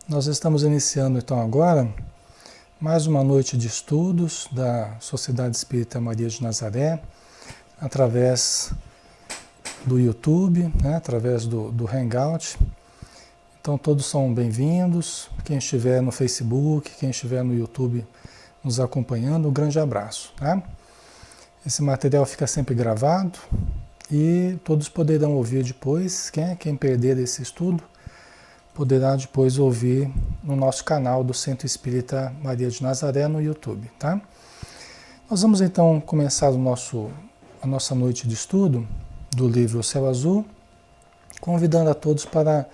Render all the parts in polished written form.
Nós estamos iniciando então agora mais uma noite de estudos da Sociedade Espírita Maria de Nazaré, através do YouTube, né, através do Hangout. Então todos são bem-vindos, quem estiver no Facebook, quem estiver no YouTube nos acompanhando, um grande abraço. Tá? Esse material fica sempre gravado e todos poderão ouvir depois, quem perder esse estudo, poderá depois ouvir no nosso canal do Centro Espírita Maria de Nazaré no YouTube, tá? Nós vamos então começar a nossa noite de estudo do livro O Céu Azul, convidando a todos para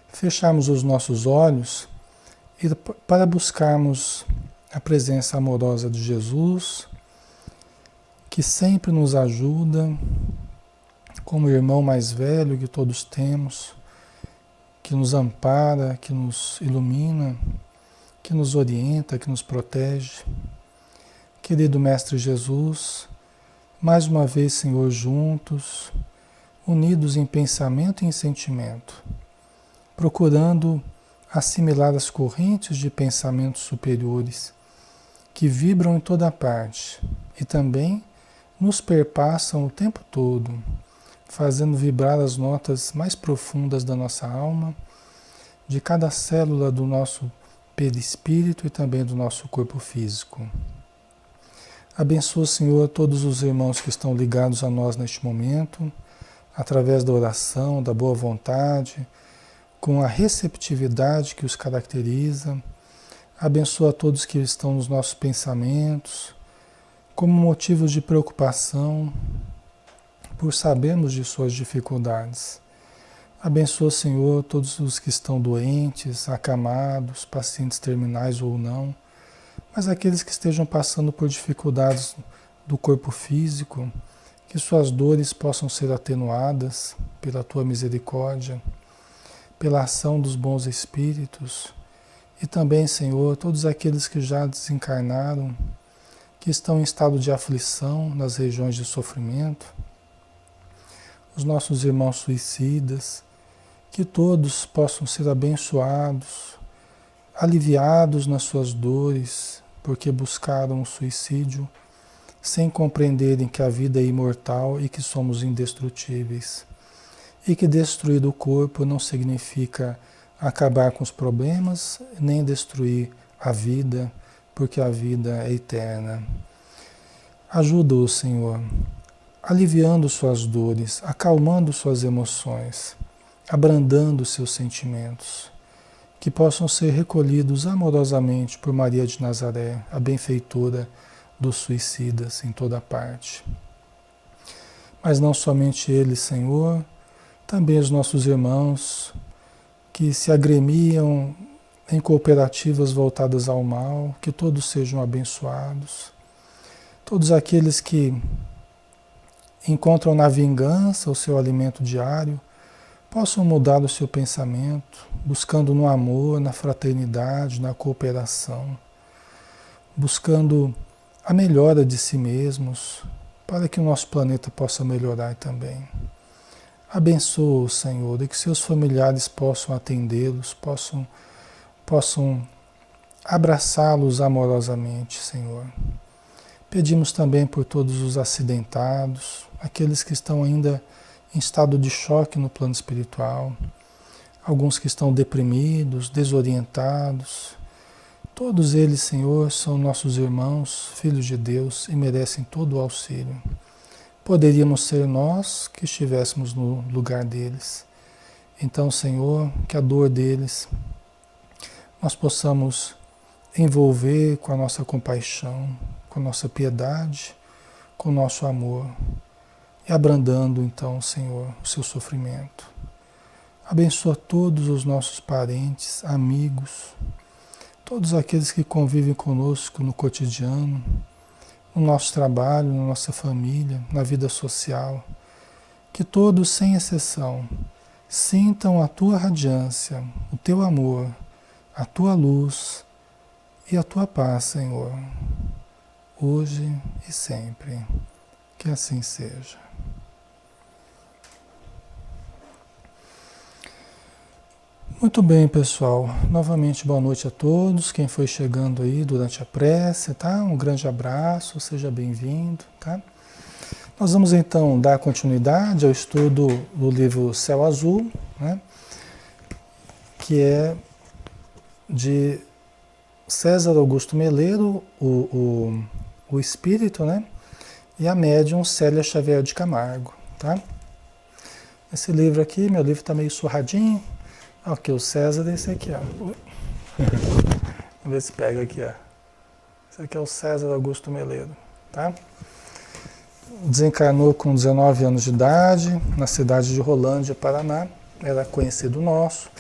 fecharmos os nossos olhos e para buscarmos a presença amorosa de Jesus, que sempre nos ajuda, como irmão mais velho que todos temos, que nos ampara, que nos ilumina, que nos orienta, que nos protege. Querido Mestre Jesus, mais uma vez, Senhor, juntos, unidos em pensamento e em sentimento, procurando assimilar as correntes de pensamentos superiores que vibram em toda parte e também nos perpassam o tempo todo, fazendo vibrar as notas mais profundas da nossa alma, de cada célula do nosso perispírito e também do nosso corpo físico. Abençoa, Senhor, todos os irmãos que estão ligados a nós neste momento, através da oração, da boa vontade, com a receptividade que os caracteriza. Abençoa todos que estão nos nossos pensamentos, como motivos de preocupação, por sabermos de suas dificuldades. Abençoa, Senhor, todos os que estão doentes, acamados, pacientes terminais ou não, mas aqueles que estejam passando por dificuldades do corpo físico, que suas dores possam ser atenuadas pela Tua misericórdia, pela ação dos bons espíritos, e também, Senhor, todos aqueles que já desencarnaram, que estão em estado de aflição nas regiões de sofrimento, os nossos irmãos suicidas, que todos possam ser abençoados, aliviados nas suas dores, porque buscaram o suicídio, sem compreenderem que a vida é imortal e que somos indestrutíveis. E que destruir o corpo não significa acabar com os problemas, nem destruir a vida, porque a vida é eterna. Ajuda-os, Senhor, aliviando suas dores, acalmando suas emoções, abrandando seus sentimentos, que possam ser recolhidos amorosamente por Maria de Nazaré, a benfeitora dos suicidas em toda parte. Mas não somente eles, Senhor, também os nossos irmãos que se agremiam em cooperativas voltadas ao mal, que todos sejam abençoados. Todos aqueles que encontram na vingança o seu alimento diário, possam mudar o seu pensamento, buscando no amor, na fraternidade, na cooperação, buscando a melhora de si mesmos, para que o nosso planeta possa melhorar também. Abençoa o Senhor e que seus familiares possam atendê-los, possam abraçá-los amorosamente, Senhor. Pedimos também por todos os acidentados, aqueles que estão ainda em estado de choque no plano espiritual, alguns que estão deprimidos, desorientados. Todos eles, Senhor, são nossos irmãos, filhos de Deus e merecem todo o auxílio. Poderíamos ser nós que estivéssemos no lugar deles. Então, Senhor, que a dor deles nós possamos envolver com a nossa compaixão, com a nossa piedade, com o nosso amor, e abrandando então, Senhor, o seu sofrimento. Abençoa todos os nossos parentes, amigos, todos aqueles que convivem conosco no cotidiano, no nosso trabalho, na nossa família, na vida social. Que todos, sem exceção, sintam a tua radiância, o teu amor, a tua luz e a tua paz, Senhor, hoje e sempre. Que assim seja. Muito bem, pessoal. Novamente, boa noite a todos. Quem foi chegando aí durante a prece, tá? Um grande abraço, seja bem-vindo, tá? Nós vamos então dar continuidade ao estudo do livro Céu Azul, né? Que é de César Augusto Meleiro, o espírito, né? E a médium Célia Xavier de Camargo, tá? Esse livro aqui, meu livro está meio surradinho. Ok, o César é esse aqui, ó. Vamos ver se pega aqui, ó. Esse aqui é o César Augusto Meleiro, tá? Desencarnou com 19 anos de idade, na cidade de Rolândia, Paraná. Era conhecido nosso,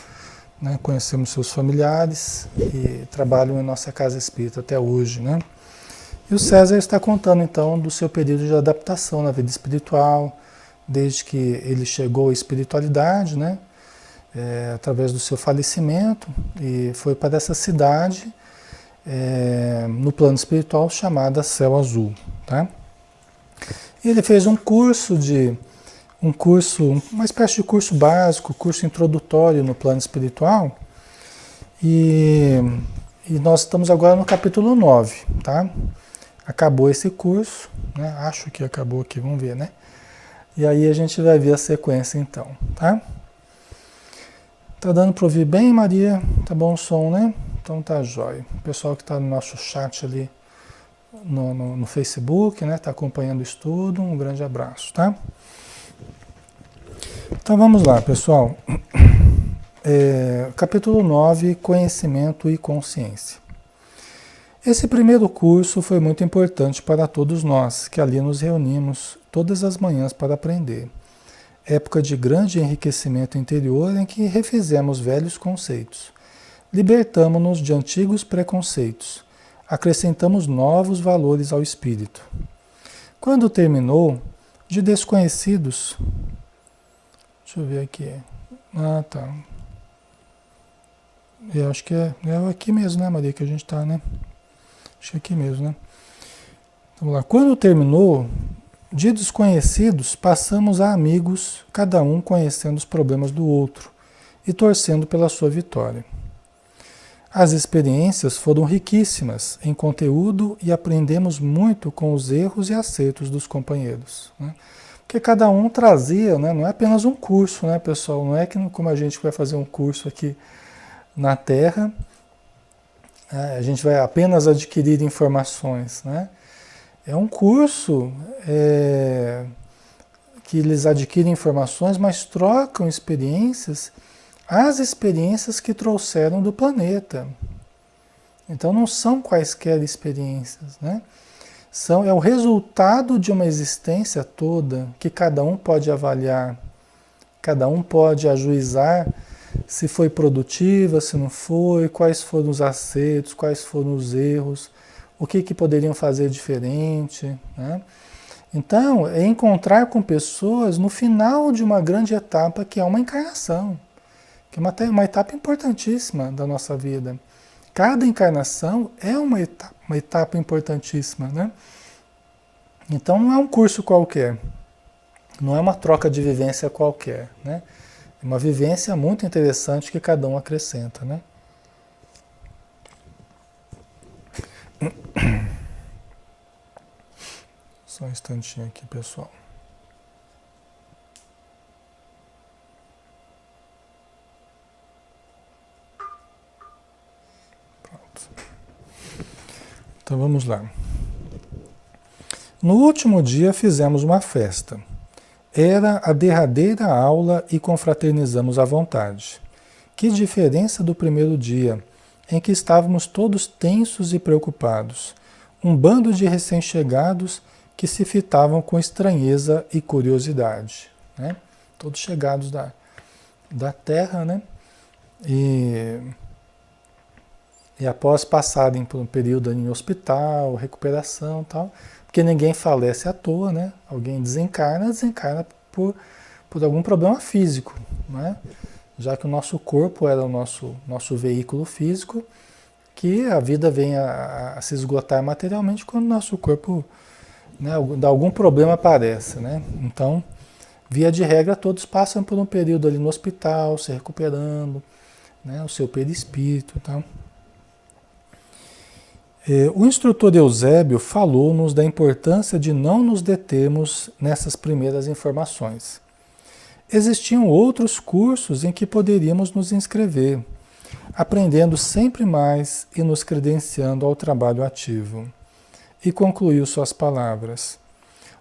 né? Conhecemos seus familiares e trabalham em nossa casa espírita até hoje, né? E o César está contando, então, do seu período de adaptação na vida espiritual, desde que ele chegou à espiritualidade, né? Através do seu falecimento, e foi para essa cidade, no plano espiritual, chamada Céu Azul, tá? E ele fez uma espécie de curso básico, curso introdutório no plano espiritual, e nós estamos agora no capítulo 9, tá? Acabou esse curso, né? Acho que acabou aqui, vamos ver, né? E aí a gente vai ver a sequência então, tá? Tá dando para ouvir bem, Maria? Tá bom o som, né? Então tá jóia. O pessoal que está no nosso chat ali no Facebook, né? Tá acompanhando o estudo, um grande abraço, tá? Então vamos lá, pessoal. Capítulo 9, Conhecimento e Consciência. Esse primeiro curso foi muito importante para todos nós, que ali nos reunimos todas as manhãs para aprender. Época de grande enriquecimento interior em que refizemos velhos conceitos. Libertamo-nos de antigos preconceitos. Acrescentamos novos valores ao espírito. Quando terminou, de desconhecidos... Deixa eu ver aqui. Ah, tá. Eu acho que é aqui mesmo, né, Maria, que a gente tá, né? Acho que é aqui mesmo, né? Vamos lá. Quando terminou... De desconhecidos, passamos a amigos, cada um conhecendo os problemas do outro e torcendo pela sua vitória. As experiências foram riquíssimas em conteúdo e aprendemos muito com os erros e acertos dos companheiros, né? Porque cada um trazia, né? Não é apenas um curso, né, pessoal? Não é que como a gente vai fazer um curso aqui na Terra, a gente vai apenas adquirir informações, né? É um curso que eles adquirem informações, mas trocam experiências, as experiências que trouxeram do planeta. Então não são quaisquer experiências, né? É o resultado de uma existência toda que cada um pode avaliar, cada um pode ajuizar se foi produtiva, se não foi, quais foram os acertos, quais foram os erros, o que poderiam fazer diferente, né? Então, é encontrar com pessoas no final de uma grande etapa que é uma encarnação, que é uma etapa importantíssima da nossa vida. Cada encarnação é uma etapa importantíssima, né? Então, não é um curso qualquer, não é uma troca de vivência qualquer, né? É uma vivência muito interessante que cada um acrescenta, né? Só um instantinho aqui, pessoal. Pronto. Então vamos lá. No último dia fizemos uma festa. Era a derradeira aula e confraternizamos à vontade. Que diferença do primeiro dia, em que estávamos todos tensos e preocupados. Um bando de recém-chegados que se fitavam com estranheza e curiosidade, né? Todos chegados da Terra, né? E após passarem por um período em hospital, recuperação e tal, porque ninguém falece à toa, né? Alguém desencarna por algum problema físico, né? Já que o nosso corpo era o nosso veículo físico, que a vida vem a se esgotar materialmente quando o nosso corpo, né, algum problema aparece, né? Então, via de regra, todos passam por um período ali no hospital, se recuperando, né? O seu perispírito e tal. O instrutor Eusébio falou-nos da importância de não nos determos nessas primeiras informações. Existiam outros cursos em que poderíamos nos inscrever, aprendendo sempre mais e nos credenciando ao trabalho ativo. E concluiu suas palavras: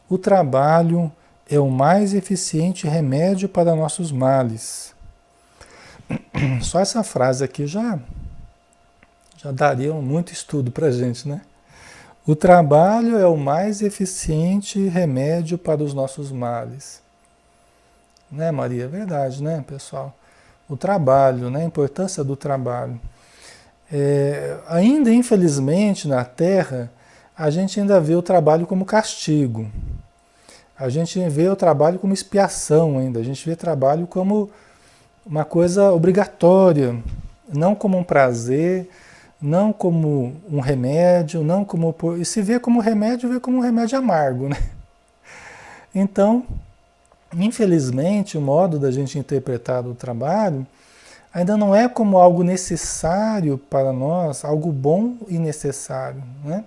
o trabalho é o mais eficiente remédio para nossos males. Só essa frase aqui já daria muito estudo para a gente, né? O trabalho é o mais eficiente remédio para os nossos males. Né, Maria? É verdade, né, pessoal? O trabalho, né? A importância do trabalho. Ainda, infelizmente, na Terra, a gente ainda vê o trabalho como castigo. A gente vê o trabalho como expiação ainda. A gente vê o trabalho como uma coisa obrigatória, não como um prazer, não como um remédio, não como... E se vê como remédio, vê como um remédio amargo, né? Então, infelizmente, o modo da gente interpretar o trabalho ainda não é como algo necessário para nós, algo bom e necessário, né?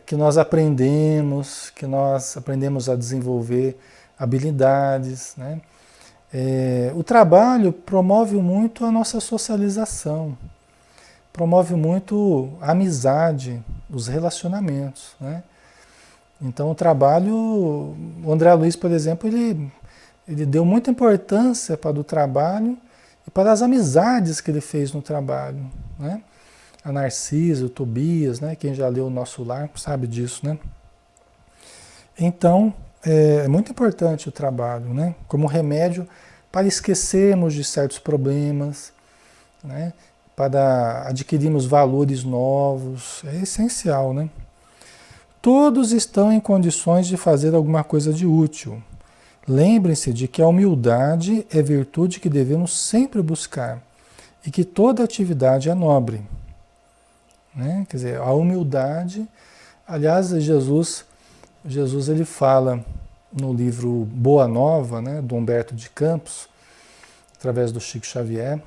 Que nós aprendemos a desenvolver habilidades, né? O trabalho promove muito a nossa socialização, promove muito a amizade, os relacionamentos, né? Então o trabalho, o André Luiz, por exemplo, ele deu muita importância para o trabalho e para as amizades que ele fez no trabalho, né? A Narciso, o Tobias, né? Quem já leu o Nosso Lar sabe disso, né? Então, é muito importante o trabalho, né? Como remédio para esquecermos de certos problemas, né? Para adquirirmos valores novos, é essencial, né? Todos estão em condições de fazer alguma coisa de útil. Lembrem-se de que a humildade é virtude que devemos sempre buscar e que toda atividade é nobre. Né? Quer dizer, a humildade, aliás, Jesus ele fala no livro Boa Nova, né, do Humberto de Campos, através do Chico Xavier,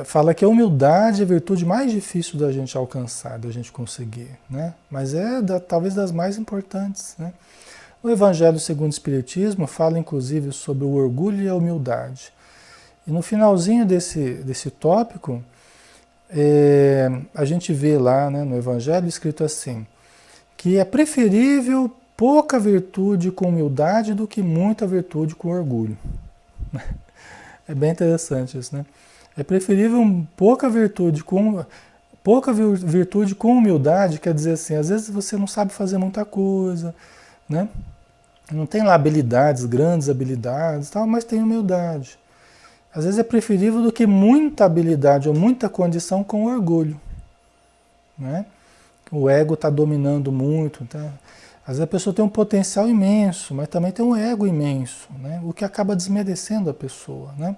fala que a humildade é a virtude mais difícil da gente alcançar, da gente conseguir, né? Mas talvez das mais importantes, né? O Evangelho segundo o Espiritismo fala inclusive sobre o orgulho e a humildade. E no finalzinho desse tópico, a gente vê lá, né, no Evangelho escrito assim, que é preferível pouca virtude com humildade do que muita virtude com orgulho. É bem interessante isso, né? É preferível pouca virtude com humildade, quer dizer assim, às vezes você não sabe fazer muita coisa, né? Não tem lá habilidades, grandes habilidades, tal, mas tem humildade. Às vezes é preferível do que muita habilidade ou muita condição com orgulho, né? O ego está dominando muito, tá? Às vezes a pessoa tem um potencial imenso, mas também tem um ego imenso, né? O que acaba desmerecendo a pessoa, né?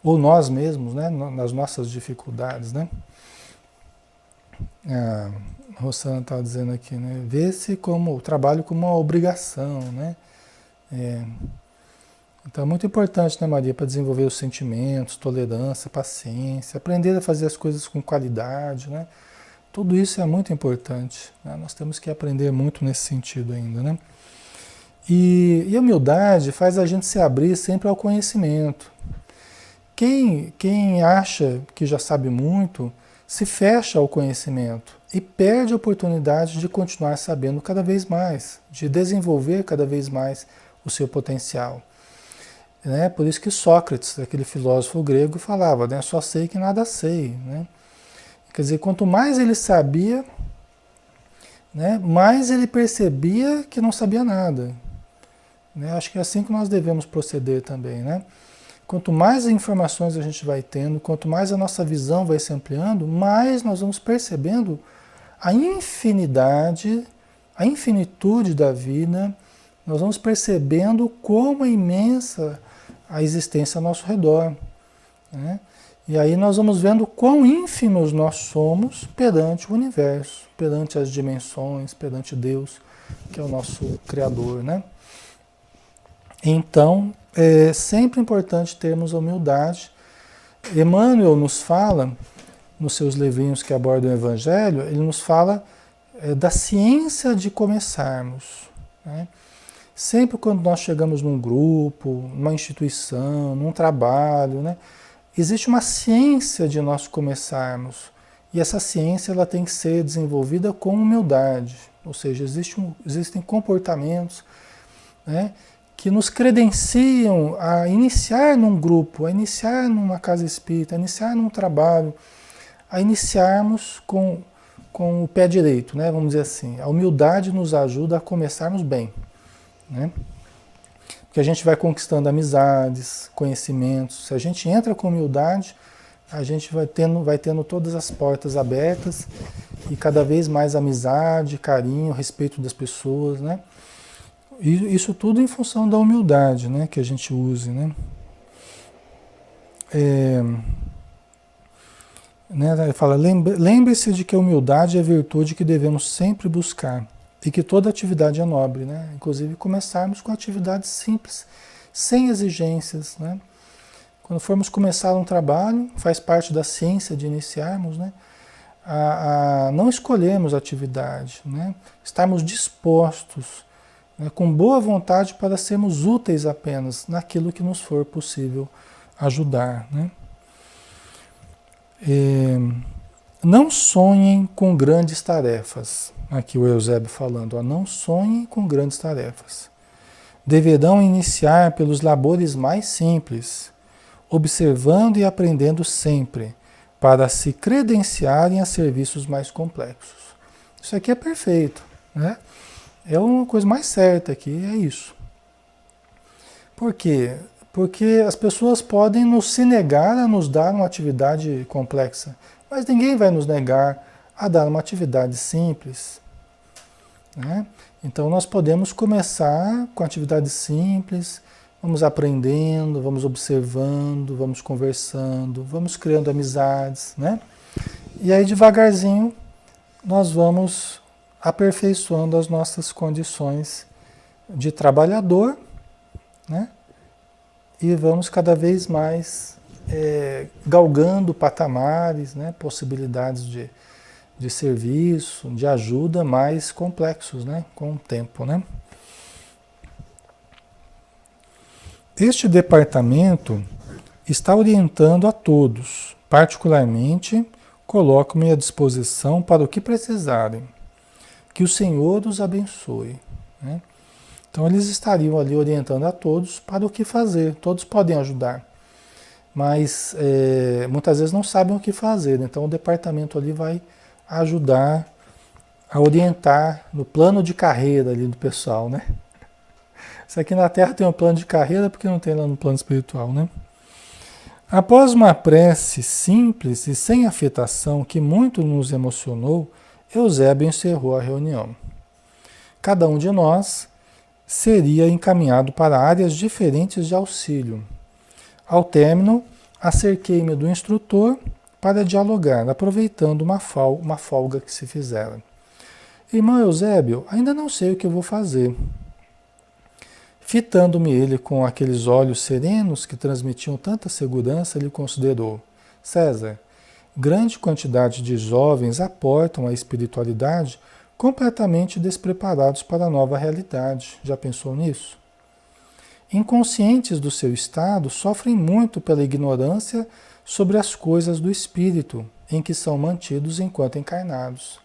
Ou nós mesmos, né? Nas nossas dificuldades, né? A Rosana estava dizendo aqui, né? Vê-se como o trabalho como uma obrigação, né? Então é muito importante, né, Maria, para desenvolver os sentimentos, tolerância, paciência, aprender a fazer as coisas com qualidade, né? Tudo isso é muito importante, né? Nós temos que aprender muito nesse sentido ainda, né? E a humildade faz a gente se abrir sempre ao conhecimento. Quem acha que já sabe muito, se fecha ao conhecimento e perde a oportunidade de continuar sabendo cada vez mais, de desenvolver cada vez mais o seu potencial. Né? Por isso que Sócrates, aquele filósofo grego, falava, né? Só sei que nada sei. Né? Quer dizer, quanto mais ele sabia, né, mais ele percebia que não sabia nada. Né? Acho que é assim que nós devemos proceder também, né? Quanto mais informações a gente vai tendo, quanto mais a nossa visão vai se ampliando, mais nós vamos percebendo a infinidade, a infinitude da vida, nós vamos percebendo como é imensa a existência ao nosso redor. Né? E aí nós vamos vendo quão ínfimos nós somos perante o universo, perante as dimensões, perante Deus, que é o nosso Criador, né? Então, é sempre importante termos a humildade. Emmanuel nos fala, nos seus livrinhos que abordam o Evangelho, ele nos fala da ciência de começarmos, né? Sempre quando nós chegamos num grupo, numa instituição, num trabalho, né, existe uma ciência de nós começarmos. E essa ciência ela tem que ser desenvolvida com humildade. Ou seja, existem comportamentos, né, que nos credenciam a iniciar num grupo, a iniciar numa casa espírita, a iniciar num trabalho, a iniciarmos com o pé direito, né, vamos dizer assim. A humildade nos ajuda a começarmos bem, né? Porque a gente vai conquistando amizades, conhecimentos. Se a gente entra com humildade, a gente vai tendo todas as portas abertas e cada vez mais amizade, carinho, respeito das pessoas, né? E isso tudo em função da humildade, né, que a gente use, né? Ele fala, lembre-se de que a humildade é a virtude que devemos sempre buscar e que toda atividade é nobre, né? Inclusive começarmos com atividades simples, sem exigências, né? Quando formos começar um trabalho, faz parte da ciência de iniciarmos, né? A não escolhermos a atividade, né? Estarmos dispostos, né, com boa vontade para sermos úteis apenas naquilo que nos for possível ajudar, né? Não sonhem com grandes tarefas. Aqui o Eusébio falando, ó, não sonhem com grandes tarefas. Deverão iniciar pelos labores mais simples, observando e aprendendo sempre, para se credenciarem a serviços mais complexos. Isso aqui é perfeito, né? É uma coisa mais certa aqui, é isso. Por quê? Porque as pessoas podem se negar a nos dar uma atividade complexa, mas ninguém vai nos negar a dar uma atividade simples, né? Então nós podemos começar com atividades simples, vamos aprendendo, vamos observando, vamos conversando, vamos criando amizades, né? E aí devagarzinho nós vamos aperfeiçoando as nossas condições de trabalhador, né? E vamos cada vez mais galgando patamares, né? Possibilidades de serviço, de ajuda mais complexos, né? Com o tempo, né? Este departamento está orientando a todos, particularmente coloco-me à disposição para o que precisarem. Que o Senhor os abençoe, né? Então eles estariam ali orientando a todos para o que fazer, todos podem ajudar, mas muitas vezes não sabem o que fazer, né? Então o departamento ali vai ajudar a orientar no plano de carreira ali do pessoal, né? Se aqui na Terra tem um plano de carreira, por que não tem lá no plano espiritual, né? Após uma prece simples e sem afetação que muito nos emocionou, Eusébio encerrou a reunião. Cada um de nós seria encaminhado para áreas diferentes de auxílio. Ao término, acerquei-me do instrutor para dialogar, aproveitando uma folga que se fizera. Irmão Eusébio, ainda não sei o que eu vou fazer. Fitando-me ele com aqueles olhos serenos que transmitiam tanta segurança, ele considerou: César, grande quantidade de jovens aportam a espiritualidade completamente despreparados para a nova realidade. Já pensou nisso? Inconscientes do seu estado, sofrem muito pela ignorância sobre as coisas do espírito em que são mantidos enquanto encarnados.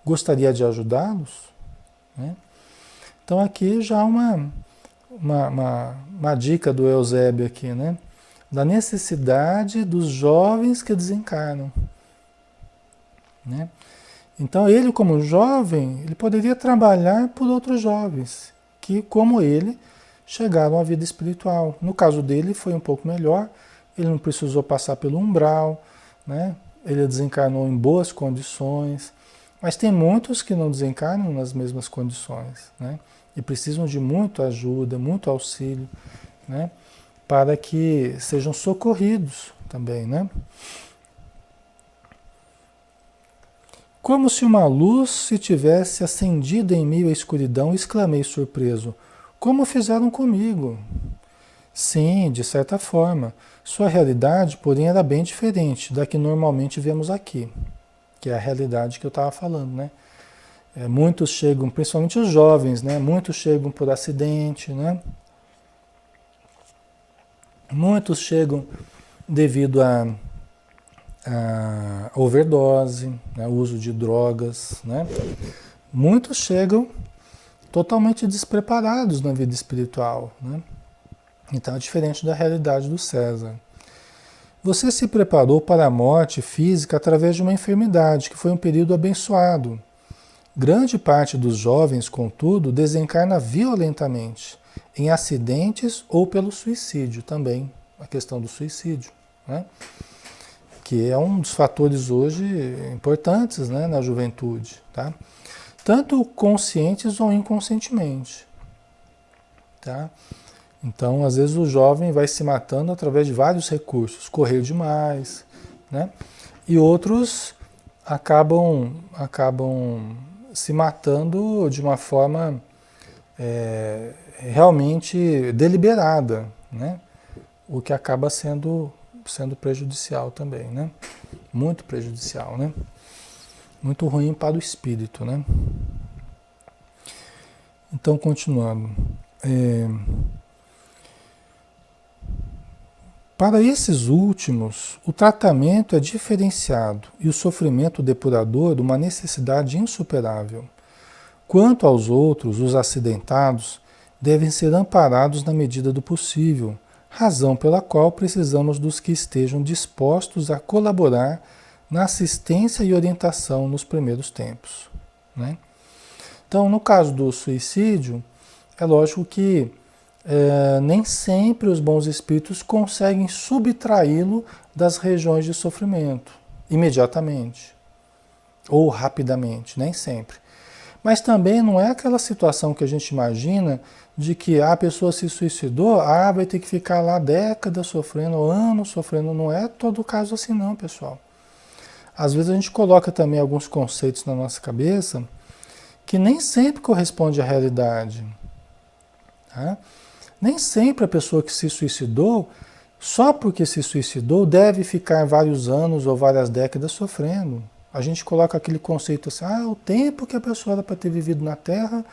Gostaria de ajudá-los, né? Então aqui já uma dica do Eusébio aqui, né? Da necessidade dos jovens que desencarnam, né? Então ele, como jovem, ele poderia trabalhar por outros jovens que, como ele, chegaram à vida espiritual. No caso dele foi um pouco melhor, ele não precisou passar pelo umbral, né? Ele desencarnou em boas condições, mas tem muitos que não desencarnam nas mesmas condições, né? E precisam de muita ajuda, muito auxílio, né? Para que sejam socorridos também, né? Como se uma luz se tivesse acendido em meio à escuridão, exclamei surpreso: como fizeram comigo? Sim, de certa forma. Sua realidade, porém, era bem diferente da que normalmente vemos aqui, que é a realidade que eu estava falando, né? Muitos chegam, principalmente os jovens, né? Muitos chegam por acidente, né? Muitos chegam devido a overdose, né? Uso de drogas, né? Muitos chegam totalmente despreparados na vida espiritual, né? Então é diferente da realidade do César. Você se preparou para a morte física através de uma enfermidade, que foi um período abençoado. Grande parte dos jovens, contudo, desencarna violentamente, em acidentes ou pelo suicídio também, a questão do suicídio, né? Que é um dos fatores hoje importantes, né, na juventude, tá? Tanto conscientes ou inconscientemente, tá? Então, às vezes o jovem vai se matando através de vários recursos, correr demais, né? E outros acabam se matando de uma forma realmente deliberada, né? O que acaba sendo prejudicial também, né? Muito prejudicial, né? Muito ruim para o espírito, né? Então, continuando. É, Para esses últimos, o tratamento é diferenciado e o sofrimento depurador de uma necessidade insuperável. Quanto aos outros, os acidentados, devem ser amparados na medida do possível, razão pela qual precisamos dos que estejam dispostos a colaborar na assistência e orientação nos primeiros tempos, né? Então, no caso do suicídio, é lógico que nem sempre os bons espíritos conseguem subtraí-lo das regiões de sofrimento imediatamente ou rapidamente, nem sempre. Mas também não é aquela situação que a gente imagina de que a pessoa se suicidou, vai ter que ficar lá décadas sofrendo, ou anos sofrendo. Não é todo o caso assim não, pessoal. Às vezes a gente coloca também alguns conceitos na nossa cabeça que nem sempre corresponde à realidade, tá? Nem sempre a pessoa que se suicidou, só porque se suicidou, deve ficar vários anos ou várias décadas sofrendo. A gente coloca aquele conceito assim, o tempo que a pessoa era para ter vivido na Terra,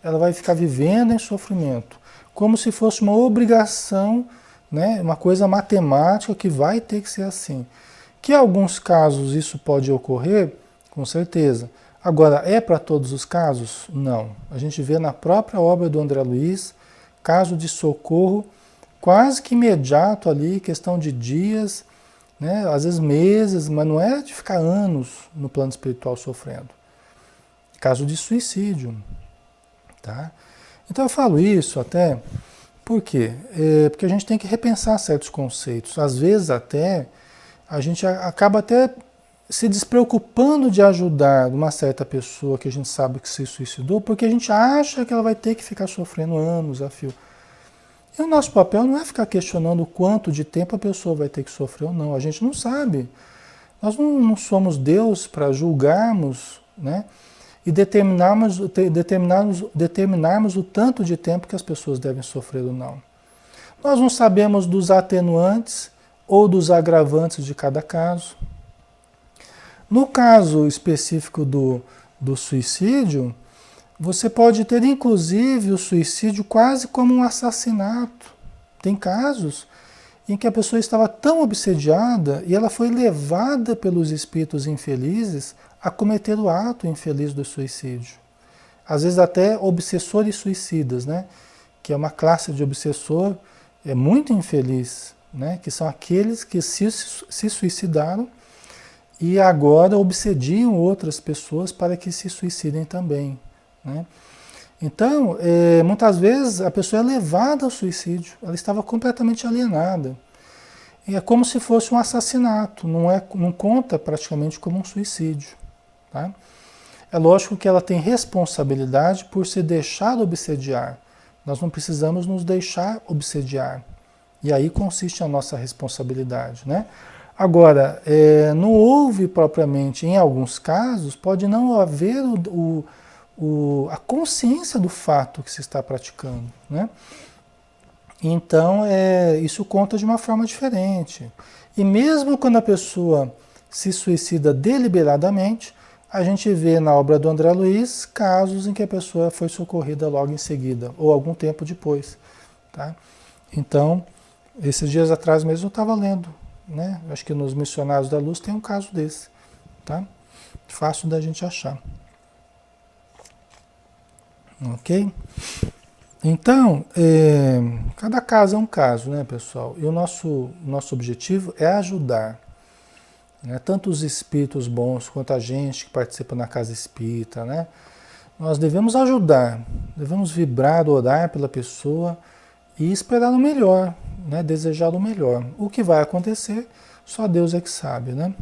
ela vai ficar vivendo em sofrimento. Como se fosse uma obrigação, né? Uma coisa matemática que vai ter que ser assim. Que em alguns casos isso pode ocorrer, com certeza. Agora, é para todos os casos? Não. A gente vê na própria obra do André Luiz, caso de socorro quase que imediato ali, questão de dias, né? Às vezes meses, mas não é de ficar anos no plano espiritual sofrendo. Caso de suicídio, tá? Então eu falo isso até, por quê? Porque a gente tem que repensar certos conceitos. Às vezes até, a gente acaba até se despreocupando de ajudar uma certa pessoa que a gente sabe que se suicidou, porque a gente acha que ela vai ter que ficar sofrendo anos a fio. E o nosso papel não é ficar questionando o quanto de tempo a pessoa vai ter que sofrer ou não. A gente não sabe. Nós não somos Deus para julgarmos, né? E determinarmos o tanto de tempo que as pessoas devem sofrer ou não. Nós não sabemos dos atenuantes ou dos agravantes de cada caso. No caso específico do suicídio, você pode ter inclusive o suicídio quase como um assassinato. Tem casos em que a pessoa estava tão obsediada e ela foi levada pelos espíritos infelizes a cometer o ato infeliz do suicídio. Às vezes até obsessores suicidas, né? Que é uma classe de obsessor muito infeliz, né? Que são aqueles que se suicidaram e agora obsediam outras pessoas para que se suicidem também, né? Então, muitas vezes a pessoa é levada ao suicídio, ela estava completamente alienada. E é como se fosse um assassinato, não conta praticamente como um suicídio, tá? É lógico que ela tem responsabilidade por se deixar obsediar. Nós não precisamos nos deixar obsediar. E aí consiste a nossa responsabilidade, né? Agora, não houve propriamente, em alguns casos, pode não haver a consciência do fato que se está praticando, né? Então, isso conta de uma forma diferente. E mesmo quando a pessoa se suicida deliberadamente, a gente vê na obra do André Luiz casos em que a pessoa foi socorrida logo em seguida, ou algum tempo depois. Tá? Então, esses dias atrás mesmo eu estava lendo, né? Acho que nos Missionários da Luz tem um caso desse. Tá? Fácil da gente achar. Ok? Então, cada caso é um caso, né, pessoal? E o nosso objetivo é ajudar, né, tanto os espíritos bons quanto a gente que participa na casa espírita, né? Nós devemos ajudar, devemos vibrar, orar pela pessoa e esperar o melhor, né? Desejar o melhor. O que vai acontecer, só Deus é que sabe, né?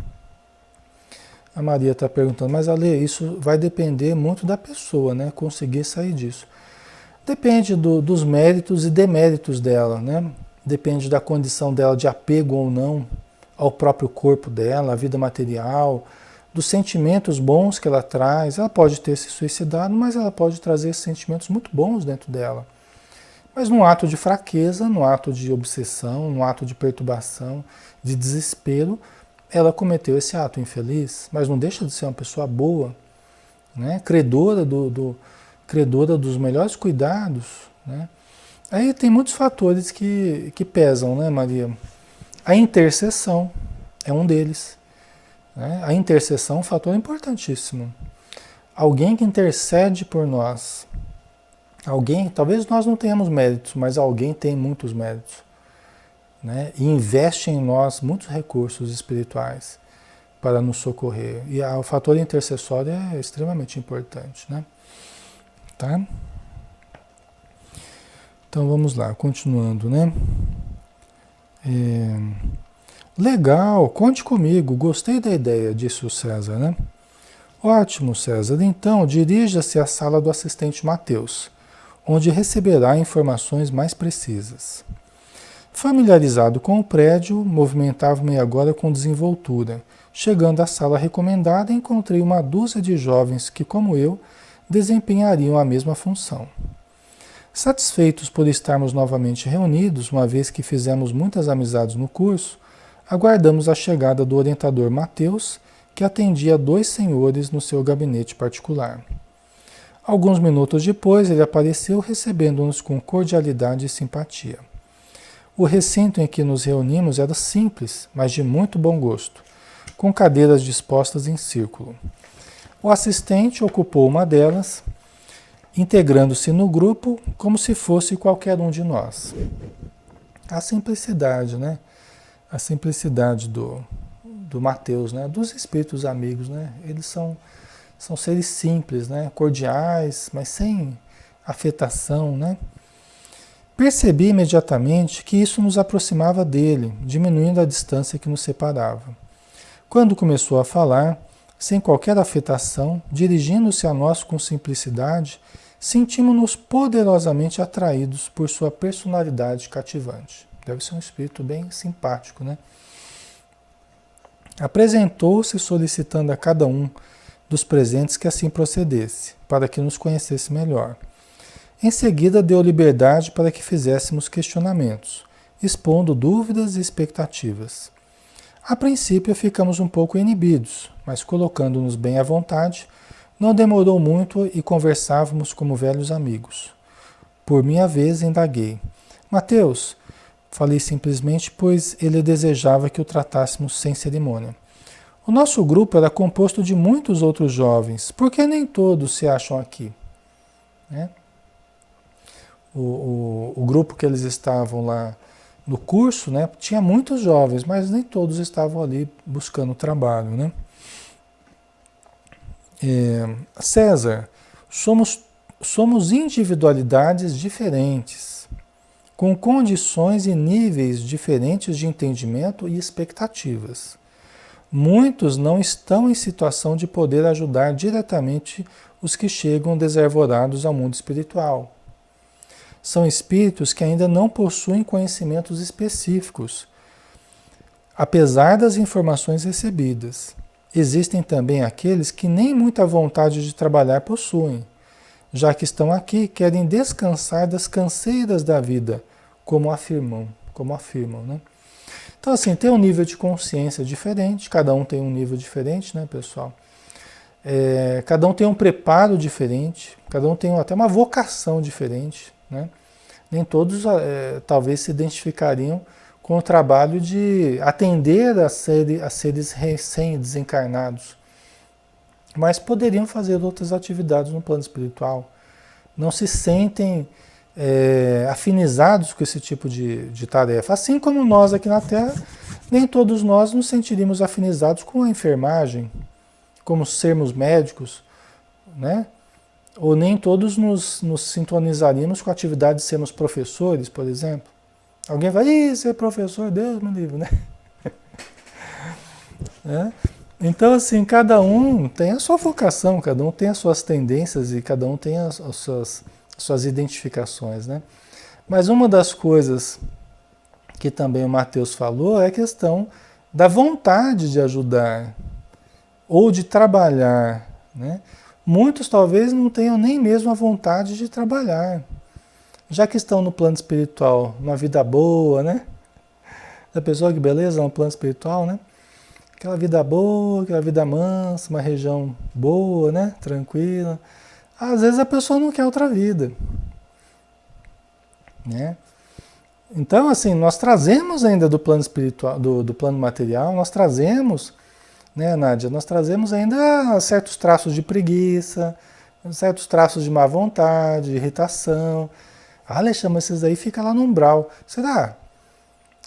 A Maria está perguntando, mas Ale, isso vai depender muito da pessoa, né? Conseguir sair disso. Depende dos méritos e deméritos dela, né? Depende da condição dela de apego ou não ao próprio corpo dela, à vida material, dos sentimentos bons que ela traz. Ela pode ter se suicidado, mas ela pode trazer sentimentos muito bons dentro dela. Mas num ato de fraqueza, num ato de obsessão, num ato de perturbação, de desespero, ela cometeu esse ato infeliz, mas não deixa de ser uma pessoa boa, né? Credora dos melhores cuidados, né? Aí tem muitos fatores que pesam, né, Maria? A intercessão é um deles, né? A intercessão é um fator importantíssimo. Alguém que intercede por nós. Alguém, talvez nós não tenhamos méritos, mas alguém tem muitos méritos, né? E investe em nós muitos recursos espirituais para nos socorrer. E o fator intercessório é extremamente importante, né? Tá? Então vamos lá, continuando, né? Legal, conte comigo, gostei da ideia, disse o César, né? Ótimo, César. Então, dirija-se à sala do assistente Mateus, onde receberá informações mais precisas. Familiarizado com o prédio, movimentava-me agora com desenvoltura. Chegando à sala recomendada, encontrei uma dúzia de jovens que, como eu, desempenhariam a mesma função. Satisfeitos por estarmos novamente reunidos, uma vez que fizemos muitas amizades no curso, aguardamos a chegada do orientador Mateus, que atendia 2 senhores no seu gabinete particular. Alguns minutos depois, ele apareceu recebendo-nos com cordialidade e simpatia. O recinto em que nos reunimos era simples, mas de muito bom gosto, com cadeiras dispostas em círculo. O assistente ocupou uma delas, integrando-se no grupo como se fosse qualquer um de nós. A simplicidade, né? A simplicidade do Mateus, né? Dos espíritos amigos, né? Eles são seres simples, né? Cordiais, mas sem afetação, né? Percebi imediatamente que isso nos aproximava dele, diminuindo a distância que nos separava. Quando começou a falar, sem qualquer afetação, dirigindo-se a nós com simplicidade, sentimos-nos poderosamente atraídos por sua personalidade cativante. Deve ser um espírito bem simpático, né? Apresentou-se solicitando a cada um dos presentes que assim procedesse, para que nos conhecesse melhor. Em seguida, deu liberdade para que fizéssemos questionamentos, expondo dúvidas e expectativas. A princípio, ficamos um pouco inibidos, mas colocando-nos bem à vontade, não demorou muito e conversávamos como velhos amigos. Por minha vez, indaguei. Mateus, falei simplesmente, pois ele desejava que o tratássemos sem cerimônia. O nosso grupo era composto de muitos outros jovens, por que nem todos se acham aqui? Né? O grupo que eles estavam lá no curso, né, tinha muitos jovens, mas nem todos estavam ali buscando trabalho, né? César, somos individualidades diferentes, com condições e níveis diferentes de entendimento e expectativas. Muitos não estão em situação de poder ajudar diretamente os que chegam desarvorados ao mundo espiritual. São espíritos que ainda não possuem conhecimentos específicos, apesar das informações recebidas. Existem também aqueles que nem muita vontade de trabalhar possuem, já que estão aqui, querem descansar das canseiras da vida, como afirmam, né? Então, assim, tem um nível de consciência diferente, cada um tem um nível diferente, né, pessoal? Cada um tem um preparo diferente, cada um tem até uma vocação diferente, né? Nem todos talvez se identificariam com o trabalho de atender a seres recém-desencarnados, mas poderiam fazer outras atividades no plano espiritual. Não se sentem afinizados com esse tipo de tarefa. Assim como nós aqui na Terra, nem todos nós nos sentiríamos afinizados com a enfermagem, como sermos médicos, né? Ou nem todos nos sintonizaríamos com a atividade de sermos professores, por exemplo. Alguém vai, ser professor, Deus me livre, né? Então, assim, cada um tem a sua vocação, cada um tem as suas tendências e cada um tem as suas identificações, né? Mas uma das coisas que também o Matheus falou é a questão da vontade de ajudar ou de trabalhar, né? Muitos talvez não tenham nem mesmo a vontade de trabalhar, já que estão no plano espiritual, uma vida boa, né? A pessoa, que beleza, no plano espiritual, né? Aquela vida boa, aquela vida mansa, uma região boa, né? Tranquila. Às vezes a pessoa não quer outra vida, né? Então, assim, nós trazemos ainda do plano espiritual, do plano material, nós trazemos, né, Nádia? Nós trazemos ainda certos traços de preguiça, certos traços de má vontade, de irritação. Ah, Alexandre, esses aí ficam lá no umbral. Será?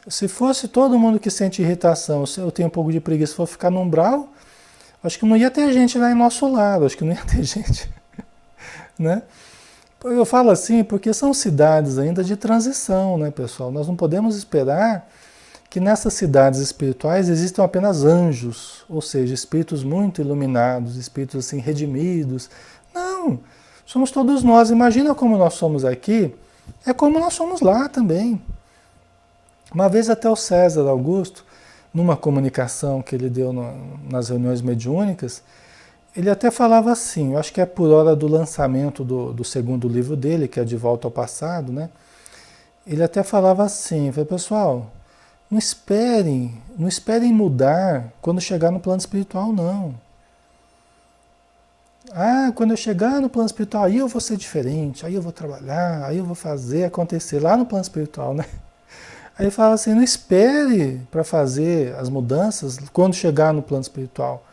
Se fosse todo mundo que sente irritação, se eu tenho um pouco de preguiça, for ficar no umbral, acho que não ia ter gente lá em nosso lado, acho que não ia ter gente, né? Eu falo assim porque são cidades ainda de transição, né, pessoal? Nós não podemos esperar que nessas cidades espirituais existam apenas anjos, ou seja, espíritos muito iluminados, espíritos assim redimidos. Não, somos todos nós. Imagina como nós somos aqui, é como nós somos lá também. Uma vez até o César Augusto, numa comunicação que ele deu nas reuniões mediúnicas, ele até falava assim, eu acho que é por hora do lançamento do segundo livro dele, que é De Volta ao Passado, né? Ele até falava assim, pessoal, não esperem mudar quando chegar no plano espiritual, não. Ah, quando eu chegar no plano espiritual, aí eu vou ser diferente, aí eu vou trabalhar, aí eu vou fazer acontecer lá no plano espiritual, né? Aí ele fala assim, não espere para fazer as mudanças quando chegar no plano espiritual.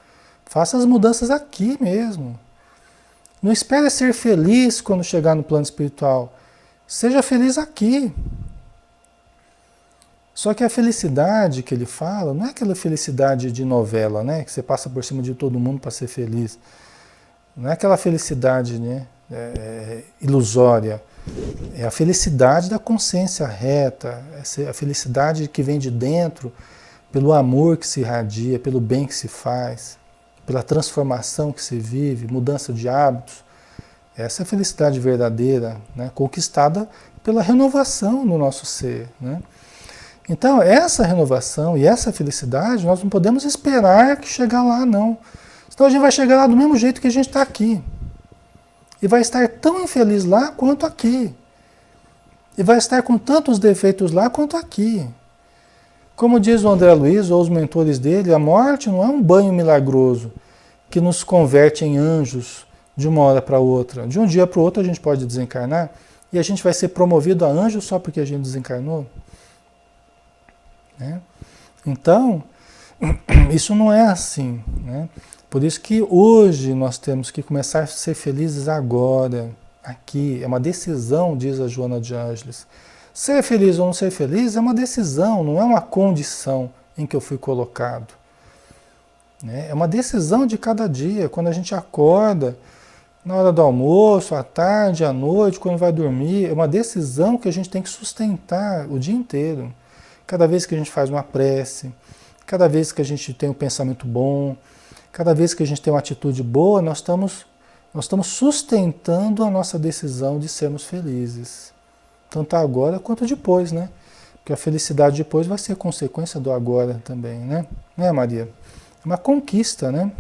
Faça as mudanças aqui mesmo. Não espere ser feliz quando chegar no plano espiritual. Seja feliz aqui. Só que a felicidade que ele fala não é aquela felicidade de novela, né? Que você passa por cima de todo mundo para ser feliz. Não é aquela felicidade, né? Ilusória. É a felicidade da consciência reta, a felicidade que vem de dentro, pelo amor que se irradia, pelo bem que se faz, pela transformação que se vive, mudança de hábitos. Essa é a felicidade verdadeira, né? Conquistada pela renovação no nosso ser, né? Então, essa renovação e essa felicidade, nós não podemos esperar que chegar lá, não. Senão a gente vai chegar lá do mesmo jeito que a gente está aqui. E vai estar tão infeliz lá quanto aqui. E vai estar com tantos defeitos lá quanto aqui. Como diz o André Luiz, ou os mentores dele, a morte não é um banho milagroso que nos converte em anjos de uma hora para outra. De um dia para o outro a gente pode desencarnar e a gente vai ser promovido a anjo só porque a gente desencarnou. Né? Então, isso não é assim, né? Por isso que hoje nós temos que começar a ser felizes agora, aqui. É uma decisão, diz a Joana de Ângeles. Ser feliz ou não ser feliz é uma decisão, não é uma condição em que eu fui colocado. Né? É uma decisão de cada dia, quando a gente acorda, na hora do almoço, à tarde, à noite, quando vai dormir. É uma decisão que a gente tem que sustentar o dia inteiro. Cada vez que a gente faz uma prece, cada vez que a gente tem um pensamento bom, cada vez que a gente tem uma atitude boa, nós estamos sustentando a nossa decisão de sermos felizes. Tanto agora quanto depois, né? Porque a felicidade depois vai ser consequência do agora também, né? Né, Maria? É uma conquista, né?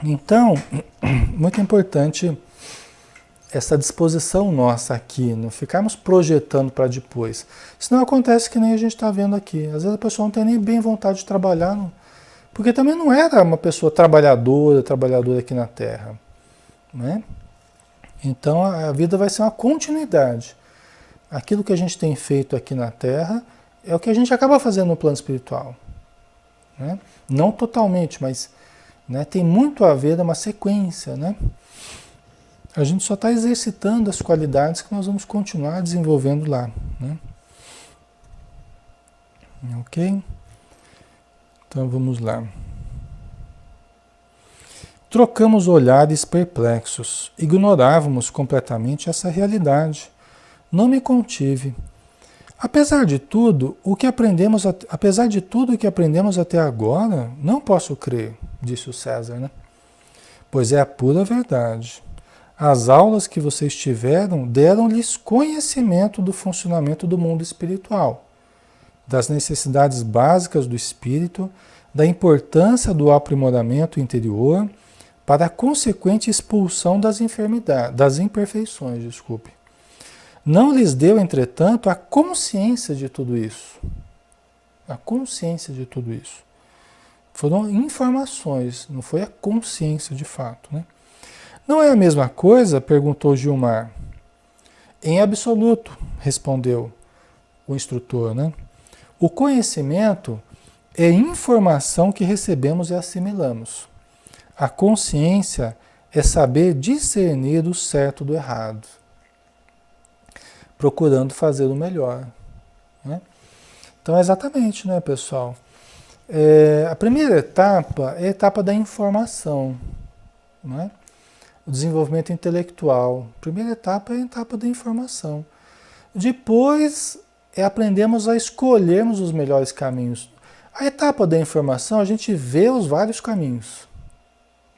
Então, muito importante essa disposição nossa aqui, não ficarmos projetando para depois. Senão acontece que nem a gente está vendo aqui. Às vezes a pessoa não tem nem bem vontade de trabalhar, porque também não era uma pessoa trabalhadora aqui na Terra, né? Então a vida vai ser uma continuidade. Aquilo que a gente tem feito aqui na Terra é o que a gente acaba fazendo no plano espiritual, né? Não totalmente, mas, né, tem muito a ver, é uma sequência, né? A gente só está exercitando as qualidades que nós vamos continuar desenvolvendo lá, né? Ok? Então vamos lá. Trocamos olhares perplexos. Ignorávamos completamente essa realidade. Não me contive. Apesar de tudo o que aprendemos até agora, não posso crer, disse o César, né? Pois é a pura verdade. As aulas que vocês tiveram deram-lhes conhecimento do funcionamento do mundo espiritual, das necessidades básicas do espírito, da importância do aprimoramento interior para a consequente expulsão das enfermidades, das imperfeições, desculpe. Não lhes deu, entretanto, a consciência de tudo isso. A consciência de tudo isso. Foram informações, não foi a consciência de fato, né? Não é a mesma coisa? Perguntou Gilmar. Em absoluto, respondeu o instrutor, né? O conhecimento é informação que recebemos e assimilamos. A consciência é saber discernir o certo do errado, procurando fazer o melhor, né? Então, exatamente, né, pessoal? A primeira etapa é a etapa da informação, né? O desenvolvimento intelectual. A primeira etapa é a etapa da informação. Depois aprendemos a escolhermos os melhores caminhos. A etapa da informação, a gente vê os vários caminhos.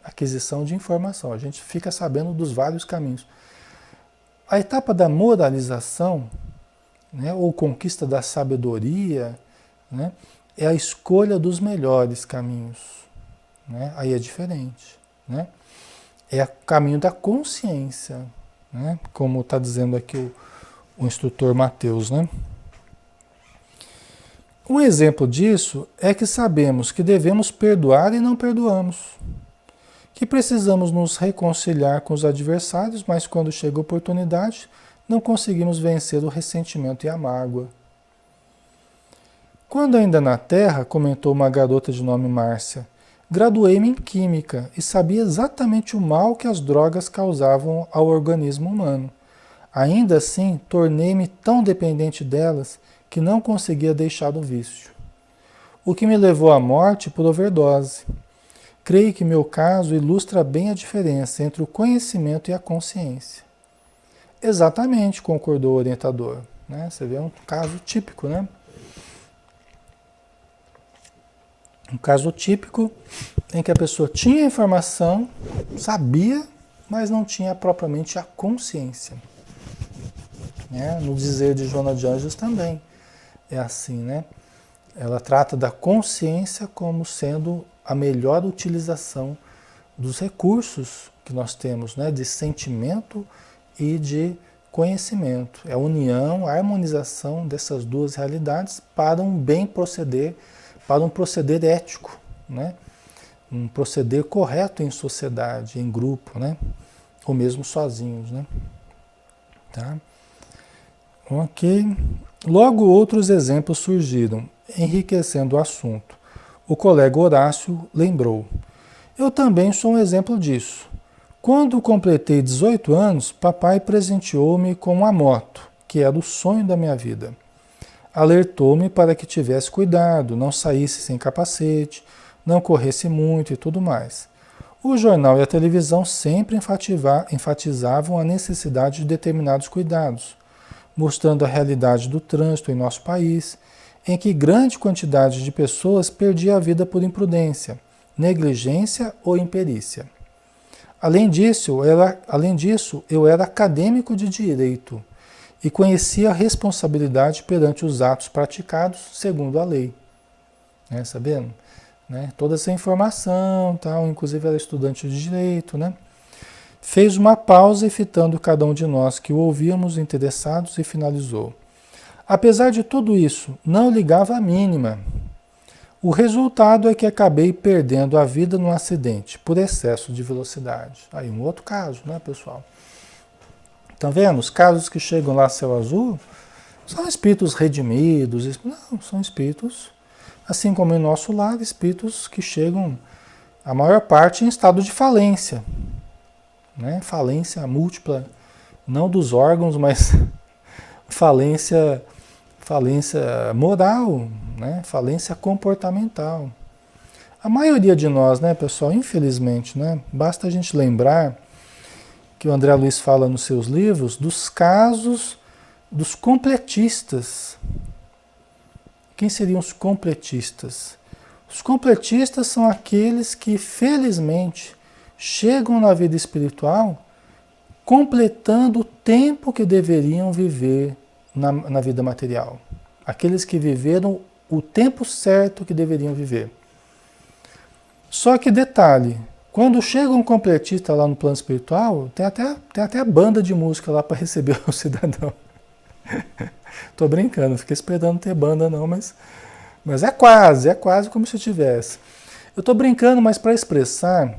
Aquisição de informação, a gente fica sabendo dos vários caminhos. A etapa da moralização, né, ou conquista da sabedoria, né, é a escolha dos melhores caminhos, né? Aí é diferente, né? É o caminho da consciência, né? Como está dizendo aqui o instrutor Mateus, né? Um exemplo disso é que sabemos que devemos perdoar e não perdoamos, que precisamos nos reconciliar com os adversários, mas quando chega a oportunidade, não conseguimos vencer o ressentimento e a mágoa. Quando ainda na Terra, comentou uma garota de nome Márcia, graduei-me em Química e sabia exatamente o mal que as drogas causavam ao organismo humano. Ainda assim, tornei-me tão dependente delas que não conseguia deixar o vício. O que me levou à morte por overdose. Creio que meu caso ilustra bem a diferença entre o conhecimento e a consciência. Exatamente, concordou o orientador, né? Você vê um caso típico, né? Um caso típico em que a pessoa tinha informação, sabia, mas não tinha propriamente a consciência, né? No dizer de Joana de Ângeles também é assim, né? Ela trata da consciência como sendo a melhor utilização dos recursos que nós temos, né? De sentimento e de conhecimento. É a união, a harmonização dessas duas realidades para um bem proceder, para um proceder ético, né? Um proceder correto em sociedade, em grupo, né? Ou mesmo sozinhos, né? Tá? Ok. Logo outros exemplos surgiram, enriquecendo o assunto. O colega Horácio lembrou. Eu também sou um exemplo disso. Quando completei 18 anos, papai presenteou-me com uma moto, que era o sonho da minha vida. Alertou-me para que tivesse cuidado, não saísse sem capacete, não corresse muito e tudo mais. O jornal e a televisão sempre enfatizavam a necessidade de determinados cuidados, mostrando a realidade do trânsito em nosso país, em que grande quantidade de pessoas perdia a vida por imprudência, negligência ou imperícia. Além disso, eu era acadêmico de direito e conhecia a responsabilidade perante os atos praticados segundo a lei. Né, sabendo? Né? Toda essa informação, tal, inclusive era estudante de direito, né? Fez uma pausa e fitando cada um de nós que o ouvíamos interessados e finalizou. Apesar de tudo isso, não ligava a mínima. O resultado é que acabei perdendo a vida num acidente por excesso de velocidade. Aí um outro caso, né, pessoal? Estão vendo? Os casos que chegam lá céu azul são espíritos redimidos. Não, são espíritos, assim como em nosso lar, espíritos que chegam, a maior parte, em estado de falência. Né? Falência múltipla, não dos órgãos, mas falência moral, né? Falência comportamental. A maioria de nós, né, pessoal, infelizmente, né, basta a gente lembrar que o André Luiz fala nos seus livros dos casos dos completistas. Quem seriam os completistas? Os completistas são aqueles que, felizmente, chegam na vida espiritual completando o tempo que deveriam viver na vida material. Aqueles que viveram o tempo certo que deveriam viver. Só que detalhe, quando chega um completista lá no plano espiritual, tem até a banda de música lá para receber o cidadão. Tô brincando, não fiquei esperando ter banda não, mas é quase como se tivesse. Eu tô brincando, mas para expressar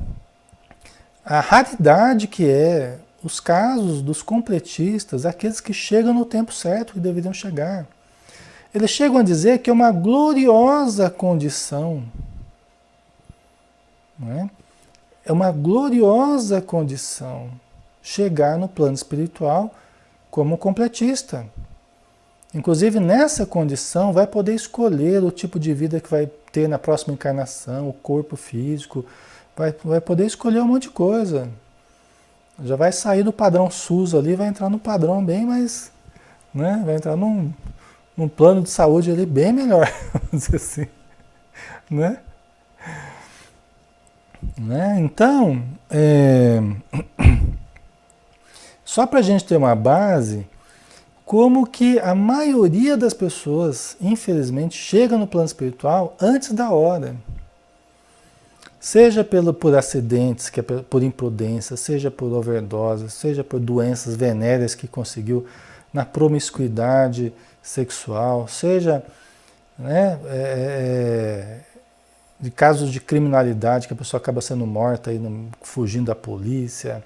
a raridade que é os casos dos completistas, aqueles que chegam no tempo certo que deveriam chegar. Eles chegam a dizer que é uma gloriosa condição, não é? É uma gloriosa condição chegar no plano espiritual como completista. Inclusive, nessa condição, vai poder escolher o tipo de vida que vai ter na próxima encarnação, o corpo físico, vai poder escolher um monte de coisa. Já vai sair do padrão SUS ali, vai entrar no padrão bem mais, né? Vai entrar num plano de saúde ali bem melhor, vamos dizer assim, né? Então, só para a gente ter uma base, como que a maioria das pessoas, infelizmente, chega no plano espiritual antes da hora. Seja por acidentes, que é por imprudência, seja por overdose, seja por doenças venéreas que conseguiu na promiscuidade sexual, seja, né, de casos de criminalidade que a pessoa acaba sendo morta, aí, fugindo da polícia,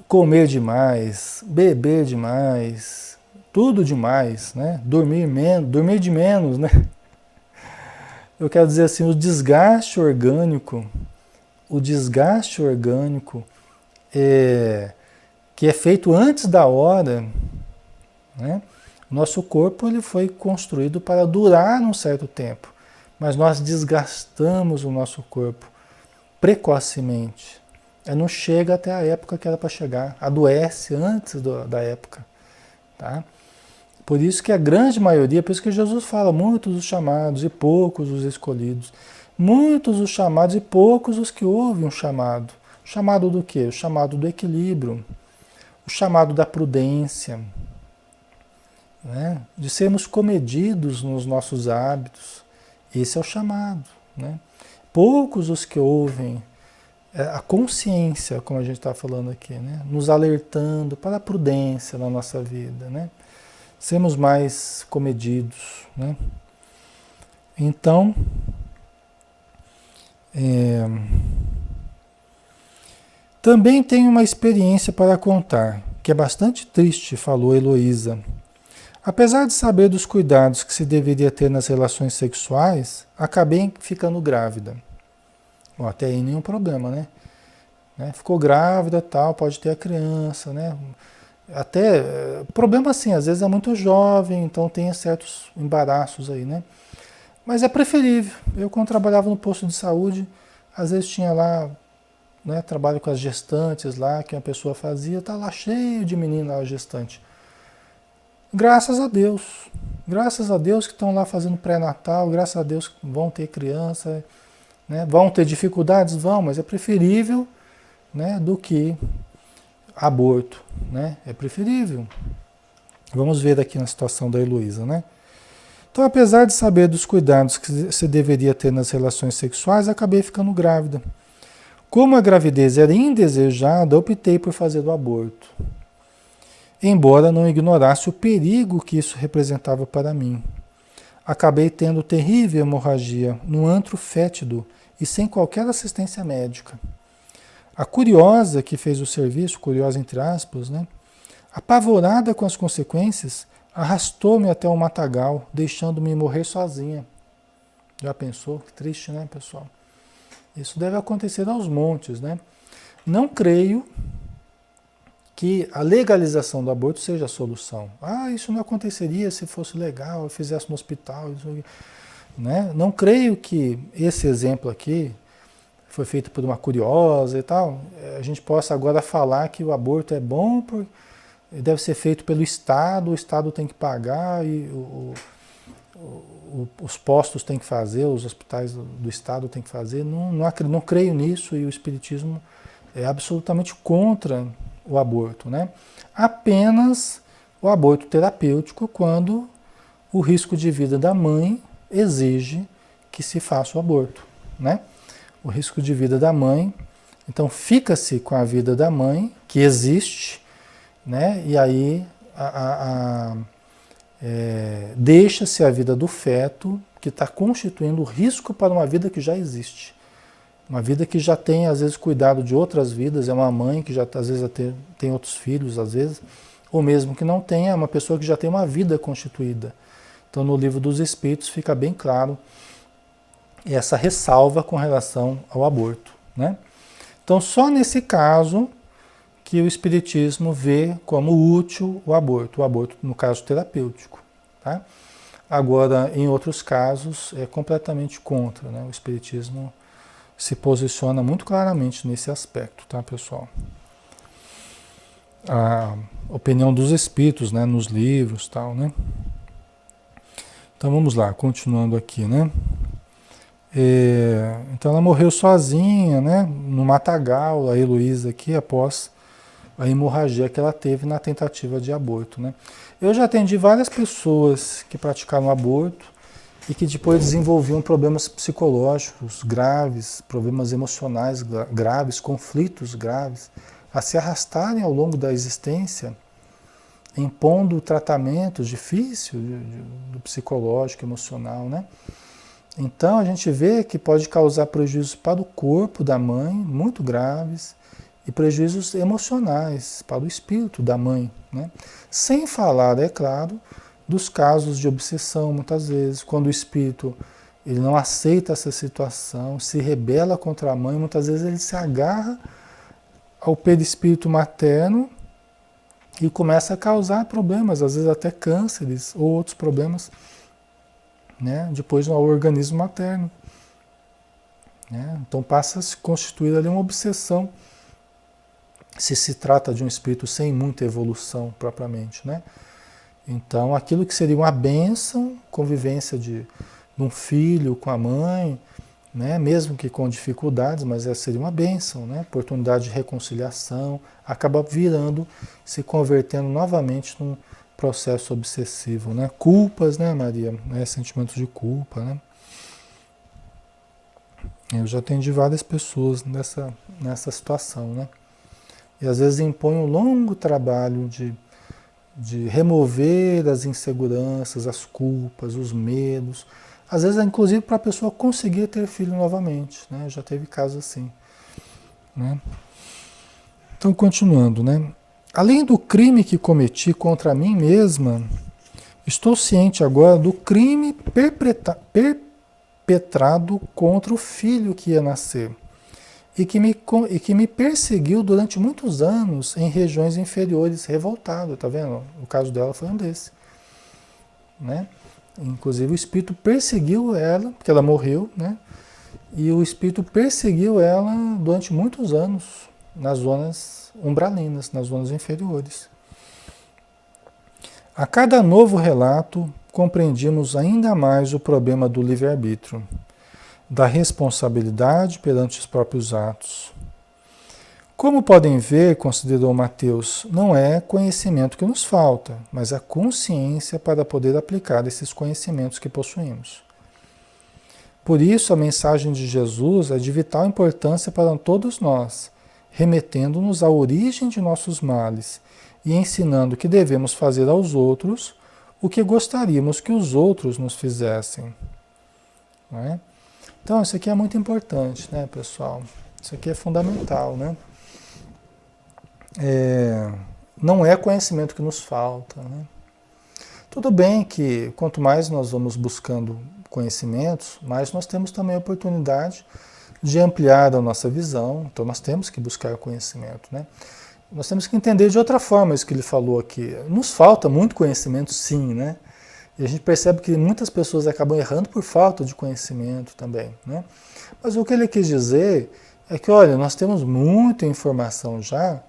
comer demais, beber demais, tudo demais, né? Dormir de menos, né? Eu quero dizer assim, o desgaste orgânico que é feito antes da hora, né? Nosso corpo ele foi construído para durar um certo tempo, mas nós desgastamos o nosso corpo precocemente. Não chega até a época que era para chegar, adoece antes da época, tá? Por isso que a grande maioria, por isso que Jesus fala, muitos os chamados e poucos os escolhidos. Muitos os chamados e poucos os que ouvem o chamado. O chamado do quê? O chamado do equilíbrio. O chamado da prudência. Né? De sermos comedidos nos nossos hábitos. Esse é o chamado. Né? Poucos os que ouvem a consciência, como a gente está falando aqui, né? Nos alertando para a prudência na nossa vida, né? Sermos mais comedidos, né? Então, também tenho uma experiência para contar, que é bastante triste, falou Heloísa. Apesar de saber dos cuidados que se deveria ter nas relações sexuais, acabei ficando grávida. Bom, até aí nenhum problema, né? Ficou grávida, tal, pode ter a criança, né? Até, problema assim, às vezes é muito jovem, então tem certos embaraços aí, né? Mas é preferível. Eu, quando trabalhava no posto de saúde, às vezes tinha lá, né, trabalho com as gestantes lá, que a pessoa fazia, tá lá cheio de menina lá, gestante. Graças a Deus que estão lá fazendo pré-natal, graças a Deus que vão ter criança, né? Vão ter dificuldades? Vão, mas é preferível, né, do que aborto, né? É preferível. Vamos ver aqui na situação da Heloísa, né? Então, apesar de saber dos cuidados que se deveria ter nas relações sexuais, acabei ficando grávida. Como a gravidez era indesejada, optei por fazer o aborto, embora não ignorasse o perigo que isso representava para mim. Acabei tendo terrível hemorragia no antro fétido e sem qualquer assistência médica. A curiosa que fez o serviço, curiosa entre aspas, né? Apavorada com as consequências, arrastou-me até o matagal, deixando-me morrer sozinha. Já pensou? Que triste, né, pessoal? Isso deve acontecer aos montes, né? Não creio que a legalização do aborto seja a solução. Ah, isso não aconteceria se fosse legal, eu fizesse no hospital, isso, né? Não creio que esse exemplo aqui foi feito por uma curiosa e tal. A gente possa agora falar que o aborto é bom, deve ser feito pelo Estado, o Estado tem que pagar e os postos têm que fazer, os hospitais do Estado têm que fazer. Não creio nisso e o Espiritismo é absolutamente contra o aborto, né? Apenas o aborto terapêutico quando o risco de vida da mãe exige que se faça o aborto, né? O risco de vida da mãe, então fica-se com a vida da mãe, que existe, né? E aí deixa-se a vida do feto, que está constituindo risco para uma vida que já existe. Uma vida que já tem, às vezes, cuidado de outras vidas, é uma mãe que já, às vezes, tem outros filhos, às vezes, ou mesmo que não tenha, é uma pessoa que já tem uma vida constituída. Então, no Livro dos Espíritos fica bem claro essa ressalva com relação ao aborto, né? Então, só nesse caso que o Espiritismo vê como útil o aborto no caso terapêutico, tá? Agora, em outros casos, é completamente contra, né? O Espiritismo se posiciona muito claramente nesse aspecto, tá, pessoal? A opinião dos espíritos, né, nos livros, tal, né? Então vamos lá, continuando aqui, né? Então ela morreu sozinha, né, no matagal, a Heloísa aqui, após a hemorragia que ela teve na tentativa de aborto, né? Eu já atendi várias pessoas que praticaram aborto e que depois desenvolviam problemas psicológicos graves, problemas emocionais graves, conflitos graves, a se arrastarem ao longo da existência, impondo tratamentos difíceis do psicológico, emocional, né? Então a gente vê que pode causar prejuízos para o corpo da mãe, muito graves, e prejuízos emocionais para o espírito da mãe, né? Sem falar, é claro, dos casos de obsessão, muitas vezes, quando o espírito ele não aceita essa situação, se rebela contra a mãe, muitas vezes ele se agarra ao perispírito materno e começa a causar problemas, às vezes até cânceres ou outros problemas, né? Depois ao organismo materno, né? Então passa a se constituir ali uma obsessão, se trata de um espírito sem muita evolução propriamente, né? Então, aquilo que seria uma bênção, convivência de um filho com a mãe, né? Mesmo que com dificuldades, mas essa seria uma bênção, né? Oportunidade de reconciliação, acaba virando, se convertendo novamente num processo obsessivo, né? Culpas, né, Maria? Sentimentos de culpa, né? Eu já atendi várias pessoas nessa situação, né? E às vezes impõe um longo trabalho de remover as inseguranças, as culpas, os medos. Às vezes, inclusive, para a pessoa conseguir ter filho novamente, né? Já teve casos assim, né? Então, continuando, né? Além do crime que cometi contra mim mesma, estou ciente agora do crime perpetrado contra o filho que ia nascer e que me perseguiu durante muitos anos em regiões inferiores, revoltado, tá vendo? O caso dela foi um desse, né? Inclusive o espírito perseguiu ela, porque ela morreu, né? E o espírito perseguiu ela durante muitos anos nas zonas umbralinas, nas zonas inferiores. A cada novo relato, compreendimos ainda mais o problema do livre-arbítrio, da responsabilidade perante os próprios atos. Como podem ver, considerou Mateus, não é conhecimento que nos falta, mas a consciência para poder aplicar esses conhecimentos que possuímos. Por isso, a mensagem de Jesus é de vital importância para todos nós, remetendo-nos à origem de nossos males e ensinando que devemos fazer aos outros o que gostaríamos que os outros nos fizessem. Não é? Então, isso aqui é muito importante, né, pessoal? Isso aqui é fundamental, né? Não é conhecimento que nos falta, né? Tudo bem que quanto mais nós vamos buscando conhecimentos, mais nós temos também a oportunidade de ampliar a nossa visão. Então nós temos que buscar conhecimento, né? Nós temos que entender de outra forma isso que ele falou aqui. Nos falta muito conhecimento, sim, né? E a gente percebe que muitas pessoas acabam errando por falta de conhecimento também, né? Mas o que ele quis dizer é que, olha, nós temos muita informação já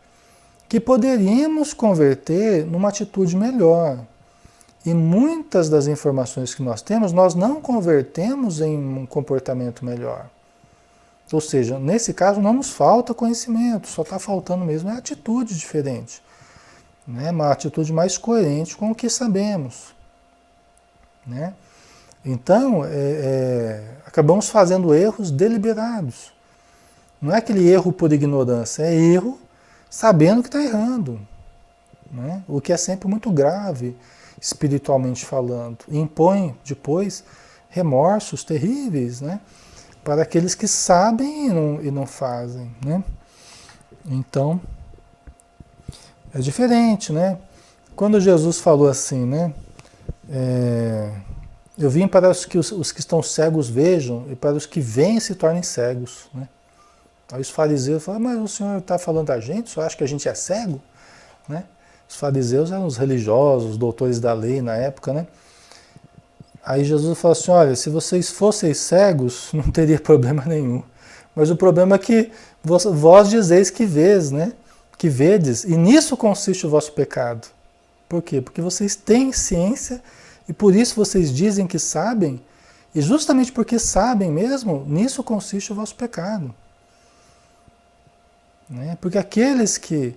que poderíamos converter numa atitude melhor. E muitas das informações que nós temos, nós não convertemos em um comportamento melhor. Ou seja, nesse caso não nos falta conhecimento, só está faltando mesmo é atitude diferente. Né? Uma atitude mais coerente com o que sabemos. Né? Então, acabamos fazendo erros deliberados. Não é aquele erro por ignorância, é erro sabendo que está errando. Né? O que é sempre muito grave, espiritualmente falando. E impõe depois remorsos terríveis, né? Para aqueles que sabem e não fazem. Né? Então, é diferente, né? Quando Jesus falou assim, né? Eu vim para os que estão cegos vejam e para os que veem se tornem cegos. Né? Aí os fariseus falaram, mas o senhor está falando da gente? O senhor acha que a gente é cego? Né? Os fariseus eram os religiosos, os doutores da lei na época, né? Aí Jesus falou assim, olha, se vocês fossem cegos, não teria problema nenhum. Mas o problema é que vós dizeis que vês, né? Que vedes, e nisso consiste o vosso pecado. Por quê? Porque vocês têm ciência e por isso vocês dizem que sabem, e justamente porque sabem mesmo, nisso consiste o vosso pecado. Né? Porque aqueles que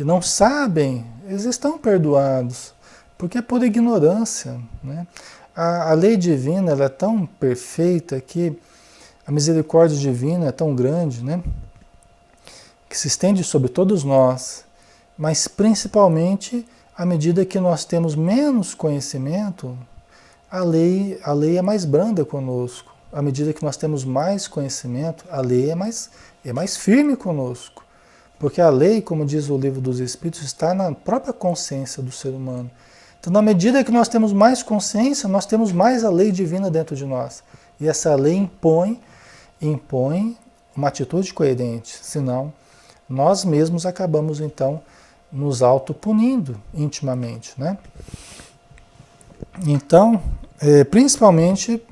não sabem, eles estão perdoados, porque é por ignorância. Né? A lei divina ela é tão perfeita que a misericórdia divina é tão grande, né? Que se estende sobre todos nós, mas principalmente à medida que nós temos menos conhecimento, a lei é mais branda conosco. À medida que nós temos mais conhecimento, a lei é mais firme conosco. Porque a lei, como diz o Livro dos Espíritos, está na própria consciência do ser humano. Então, na medida que nós temos mais consciência, nós temos mais a lei divina dentro de nós. E essa lei impõe uma atitude coerente. Senão, nós mesmos acabamos, então, nos autopunindo intimamente. Né? Então, principalmente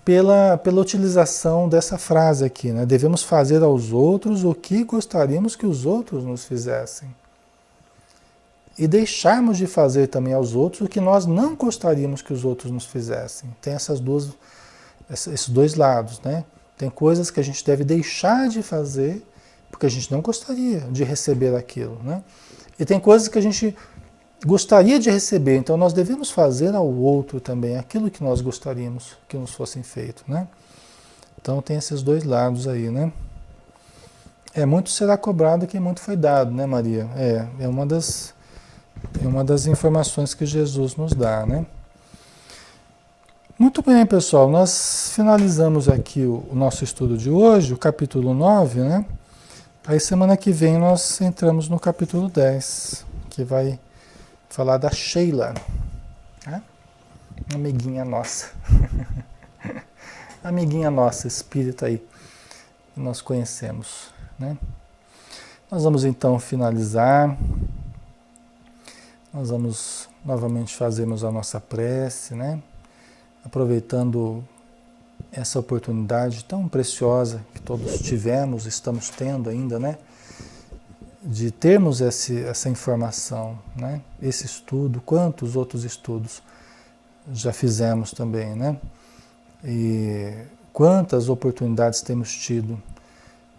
pela utilização dessa frase aqui, né? Devemos fazer aos outros o que gostaríamos que os outros nos fizessem. E deixarmos de fazer também aos outros o que nós não gostaríamos que os outros nos fizessem. Tem esses dois lados, né? Tem coisas que a gente deve deixar de fazer porque a gente não gostaria de receber aquilo, né? E tem coisas que a gente gostaria de receber, então nós devemos fazer ao outro também aquilo que nós gostaríamos que nos fossem feito, né? Então tem esses dois lados aí, né? Muito será cobrado que muito foi dado, né, Maria? É uma das informações que Jesus nos dá, né? Muito bem, pessoal, nós finalizamos aqui o nosso estudo de hoje, o capítulo 9, né? Aí semana que vem nós entramos no capítulo 10, que vai falar da Sheila, né? Amiguinha nossa. Amiguinha nossa, espírita aí, que nós conhecemos, né? Nós vamos então finalizar. Nós vamos novamente fazermos a nossa prece, né? Aproveitando essa oportunidade tão preciosa que todos tivemos, estamos tendo ainda, né? De termos essa informação, né? Esse estudo, quantos outros estudos já fizemos também, né? E quantas oportunidades temos tido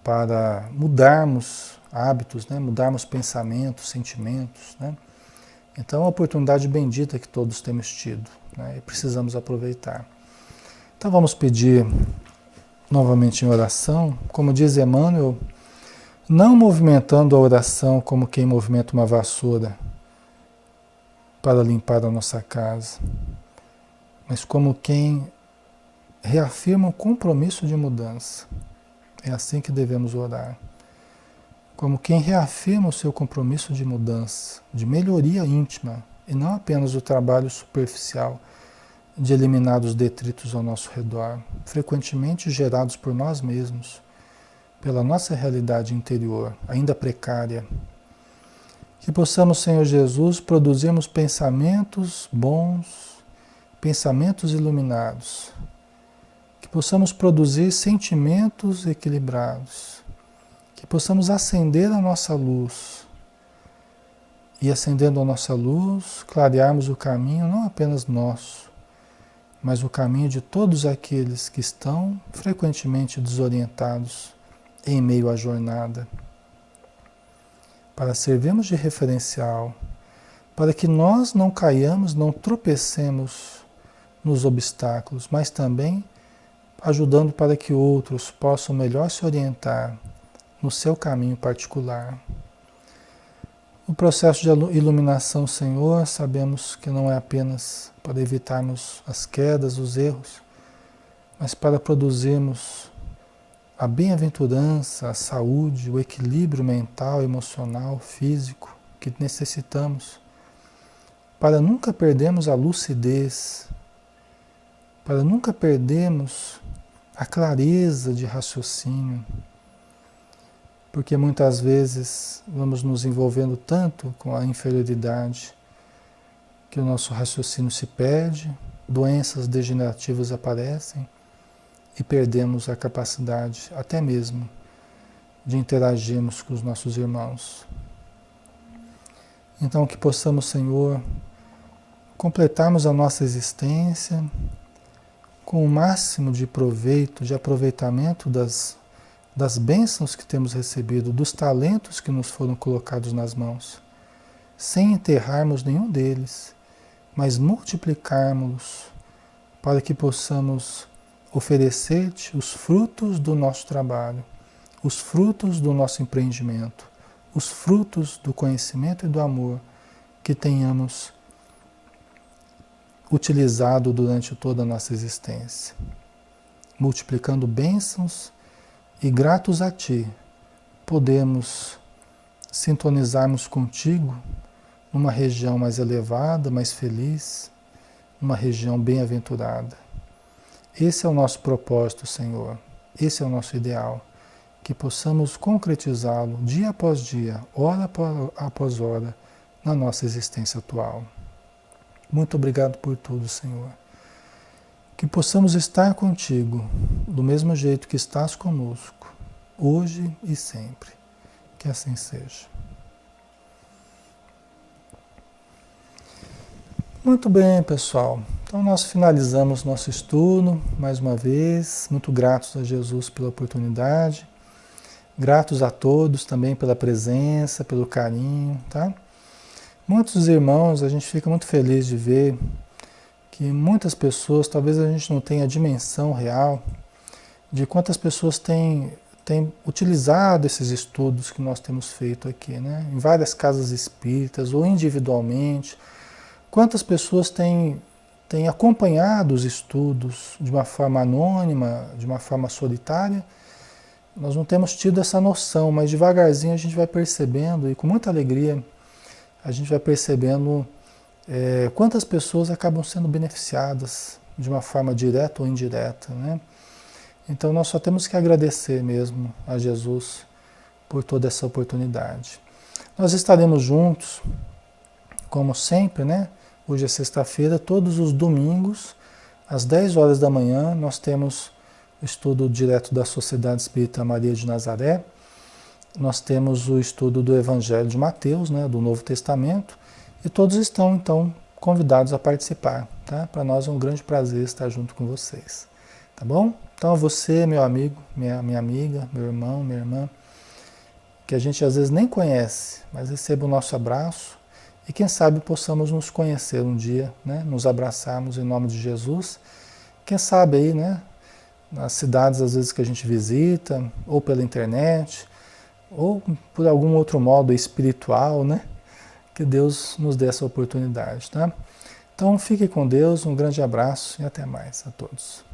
para mudarmos hábitos, né? Mudarmos pensamentos, sentimentos, né? Então é uma oportunidade bendita que todos temos tido, né? E precisamos aproveitar. Então vamos pedir novamente em oração, como diz Emmanuel, não movimentando a oração como quem movimenta uma vassoura para limpar a nossa casa, mas como quem reafirma um compromisso de mudança. É assim que devemos orar. Como quem reafirma o seu compromisso de mudança, de melhoria íntima, e não apenas o trabalho superficial de eliminar os detritos ao nosso redor, frequentemente gerados por nós mesmos, pela nossa realidade interior, ainda precária. Que possamos, Senhor Jesus, produzirmos pensamentos bons, pensamentos iluminados. Que possamos produzir sentimentos equilibrados. Que possamos acender a nossa luz. E acendendo a nossa luz, clarearmos o caminho, não apenas nosso, mas o caminho de todos aqueles que estão frequentemente desorientados em meio à jornada. Para servirmos de referencial, para que nós não caiamos, não tropecemos nos obstáculos, mas também ajudando para que outros possam melhor se orientar no seu caminho particular. O processo de iluminação, Senhor, sabemos que não é apenas para evitarmos as quedas, os erros, mas para produzirmos a bem-aventurança, a saúde, o equilíbrio mental, emocional, físico que necessitamos, para nunca perdermos a lucidez, para nunca perdermos a clareza de raciocínio, porque muitas vezes vamos nos envolvendo tanto com a inferioridade que o nosso raciocínio se perde, doenças degenerativas aparecem, e perdemos a capacidade até mesmo de interagirmos com os nossos irmãos. Então que possamos, Senhor, completarmos a nossa existência com o máximo de proveito, de aproveitamento das bênçãos que temos recebido, dos talentos que nos foram colocados nas mãos, sem enterrarmos nenhum deles, mas multiplicarmos para que possamos oferecer-te os frutos do nosso trabalho, os frutos do nosso empreendimento, os frutos do conhecimento e do amor que tenhamos utilizado durante toda a nossa existência, multiplicando bênçãos e gratos a Ti, podemos sintonizarmos contigo numa região mais elevada, mais feliz, numa região bem-aventurada. Esse é o nosso propósito, Senhor. Esse é o nosso ideal. Que possamos concretizá-lo dia após dia, hora após hora, na nossa existência atual. Muito obrigado por tudo, Senhor. Que possamos estar contigo, do mesmo jeito que estás conosco, hoje e sempre. Que assim seja. Muito bem, pessoal. Então nós finalizamos nosso estudo, mais uma vez, muito gratos a Jesus pela oportunidade, gratos a todos também pela presença, pelo carinho, tá? Muitos irmãos, a gente fica muito feliz de ver que muitas pessoas, talvez a gente não tenha a dimensão real de quantas pessoas têm utilizado esses estudos que nós temos feito aqui, né? Em várias casas espíritas ou individualmente. Quantas pessoas têm acompanhado os estudos de uma forma anônima, de uma forma solitária? Nós não temos tido essa noção, mas devagarzinho a gente vai percebendo, e com muita alegria a gente vai percebendo quantas pessoas acabam sendo beneficiadas de uma forma direta ou indireta, né? Então nós só temos que agradecer mesmo a Jesus por toda essa oportunidade. Nós estaremos juntos, como sempre, né? Hoje é sexta-feira, todos os domingos, às 10 horas da manhã, nós temos o estudo direto da Sociedade Espírita Maria de Nazaré. Nós temos o estudo do Evangelho de Mateus, né, do Novo Testamento, e todos estão, então, convidados a participar, tá? Para nós é um grande prazer estar junto com vocês, tá bom? Então, você, meu amigo, minha amiga, meu irmão, minha irmã, que a gente às vezes nem conhece, mas receba o nosso abraço e quem sabe possamos nos conhecer um dia, né? Nos abraçarmos em nome de Jesus. Quem sabe aí, né? nas cidades às vezes que a gente visita, ou pela internet, ou por algum outro modo espiritual, né? Que Deus nos dê essa oportunidade, tá? Então fique com Deus, um grande abraço e até mais a todos.